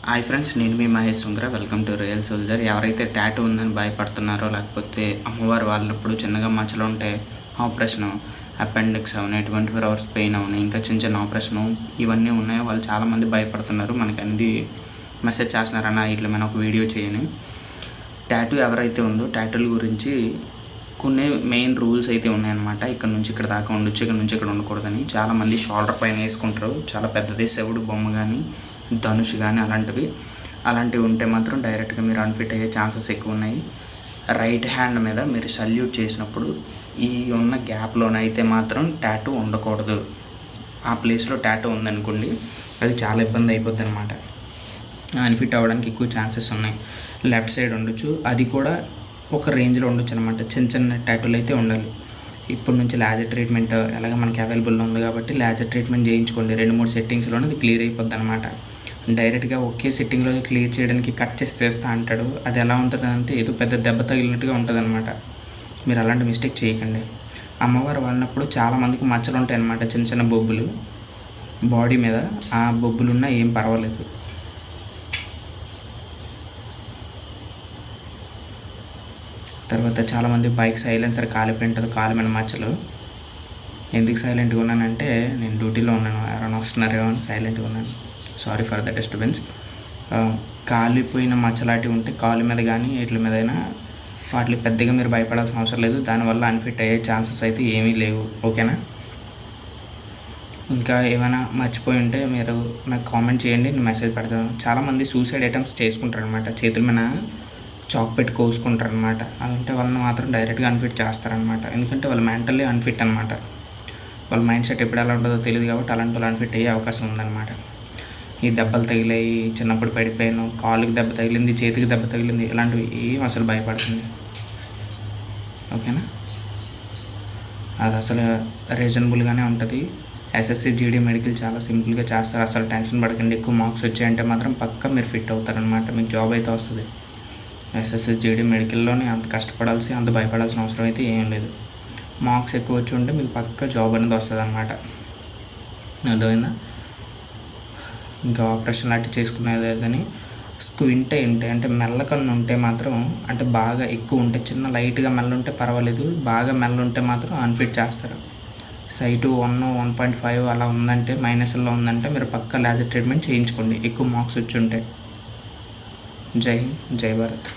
Hi friends, నేను మీ Mahesh Sundara. Welcome to real soldier. ఎవరైతే టాటూ ఉందని భయపడుతున్నారో, లేకపోతే అమ్మవారు వాళ్ళప్పుడు చిన్నగా మచ్చలు ఉంటే ఆపరేషను, అపెండిక్స్ అవును, 24 hours పెయిన్ అవును, ఇంకా చిన్న చిన్న ఆపరేషను ఇవన్నీ ఉన్నాయో వాళ్ళు చాలామంది భయపడుతున్నారు. మనకి అనేది మెసేజ్ చేస్తున్నారన్న ఇట్లా మనం ఒక వీడియో చేయని. టాటూ ఎవరైతే ఉందో టాటూల గురించి కొన్ని మెయిన్ రూల్స్ అయితే ఉన్నాయన్నమాట. ఇక్కడ నుంచి ఇక్కడ దాకా ఉండొచ్చు, ఇక్కడ నుంచి ఇక్కడ ఉండకూడదని. చాలామంది షోల్డర్ పైన వేసుకుంటారు, చాలా పెద్దది శివుడు బొమ్మ కానీ ధనుష్ కానీ అలాంటివి ఉంటే మాత్రం డైరెక్ట్గా మీరు అన్ఫిట్ అయ్యే ఛాన్సెస్ ఎక్కువ ఉన్నాయి. రైట్ హ్యాండ్ మీద మీరు సల్యూట్ చేసినప్పుడు ఈ ఉన్న గ్యాప్లోనైతే మాత్రం టాటూ ఉండకూడదు. ఆ ప్లేస్లో టాటూ ఉందనుకోండి, అది చాలా ఇబ్బంది అయిపోద్ది అనమాట. అన్ఫిట్ అవ్వడానికి ఎక్కువ ఛాన్సెస్ ఉన్నాయి. లెఫ్ట్ సైడ్ ఉండొచ్చు, అది కూడా ఒక రేంజ్లో ఉండొచ్చు అనమాట. చిన్న చిన్న టాటూలు అయితే ఉండాలి. ఇప్పటి నుంచి లేజర్ ట్రీట్మెంట్ ఎలాగ మనకి అవైలబుల్లో ఉంది కాబట్టి లేజర్ ట్రీట్మెంట్ చేయించుకోండి. 2-3 సెట్టింగ్స్లోనే అది క్లియర్ అయిపోద్ది అనమాట. డైరెక్ట్గా ఒకే సెట్టింగ్లో క్లియర్ చేయడానికి కట్ చేసి తెస్తా అంటాడు. అది ఎలా ఉంటుంది అంటే ఏదో పెద్ద దెబ్బ తగిలినట్టుగా ఉంటుంది అనమాట. మీరు అలాంటి మిస్టేక్ చేయకండి. అమ్మవారు వాళ్ళనప్పుడు చాలామందికి మచ్చలు ఉంటాయి అన్నమాట, చిన్న చిన్న బొబ్బులు బాడీ మీద. ఆ బొబ్బులున్నా ఏం పర్వాలేదు. తర్వాత చాలామంది బైక్ సైలెన్సర్ కాలిపోయి ఉంటుంది, కాలు మీద మచ్చలు. ఎందుకు సైలెంట్గా ఉన్నానంటే నేను డ్యూటీలో ఉన్నాను, ఎవరైనా వస్తున్నారేమో అని సైలెంట్గా ఉన్నాను. Sorry for the disturbance. కాలిపోయిన మచ్చలాంటివి ఉంటే కాలు మీద కానీ వీటి మీద అయినా వాటికి పెద్దగా మీరు భయపడాల్సిన అవసరం లేదు. దానివల్ల అన్ఫిట్ అయ్యే ఛాన్సెస్ అయితే ఏమీ లేవు. ఓకేనా? ఇంకా ఏమైనా మర్చిపోయి ఉంటే మీరు నాకు కామెంట్ చేయండి, నేను మెసేజ్ పెడతాను. చాలామంది సూసైడ్ అటెంప్ట్స్ చేసుకుంటారు అనమాట, చేతుల మీద చాక్ పెట్టి కోసుకుంటారు అనమాట. అది ఉంటే వాళ్ళని మాత్రం డైరెక్ట్గా అన్ఫిట్ చేస్తారనమాట. ఎందుకంటే వాళ్ళు మెంటల్లీ అన్ఫిట్ అనమాట. వాళ్ళ మైండ్ సెట్ ఎప్పుడు ఎలా ఉంటుందో తెలియదు కాబట్టి అలాంటి వాళ్ళు అన్ఫిట్ అయ్యే అవకాశం ఉందన్నమాట. ఈ దెబ్బలు తగిలాయి, చిన్నప్పుడు పడిపోయాను, కాలుకి దెబ్బ తగిలింది, చేతికి దెబ్బ తగిలింది, ఇలాంటివి ఏం అసలు భయపడుతుంది. ఓకేనా? అది అసలు రీజనబుల్గానే ఉంటుంది. ఎస్ఎస్సి జీడీ మెడికల్ చాలా సింపుల్గా చేస్తారు. అసలు టెన్షన్ పడకండి. ఎక్కువ మార్క్స్ వచ్చాయంటే మాత్రం పక్కా మీరు ఫిట్ అవుతారనమాట. మీకు జాబ్ అయితే వస్తుంది. ఎస్ఎస్సి జీడీ మెడికల్లోనే అంత కష్టపడాల్సి, అంత భయపడాల్సిన అవసరం అయితే ఏం లేదు. మార్క్స్ ఎక్కువ వచ్చి ఉంటే మీకు పక్క జాబ్ అనేది వస్తుంది అనమాట. అర్థమైందా? ఇంకా ఆపరేషన్ లాంటివి చేసుకునేది అని స్క్వింట్ అంటే మెల్లకన్ను ఉంటే మాత్రం, అంటే బాగా ఎక్కువ ఉంటే, చిన్న లైట్గా మెల్ల ఉంటే పర్వాలేదు, బాగా మెల్ల ఉంటే మాత్రం అన్ఫిట్ చేస్తారు. సైటు 1.5 అలా ఉందంటే, మైనస్లో ఉందంటే మీరు పక్క లేజర్ ట్రీట్మెంట్ చేయించుకోండి ఎక్కువ మార్క్స్ వచ్చి ఉంటే. జై హింద్, జై భారత్.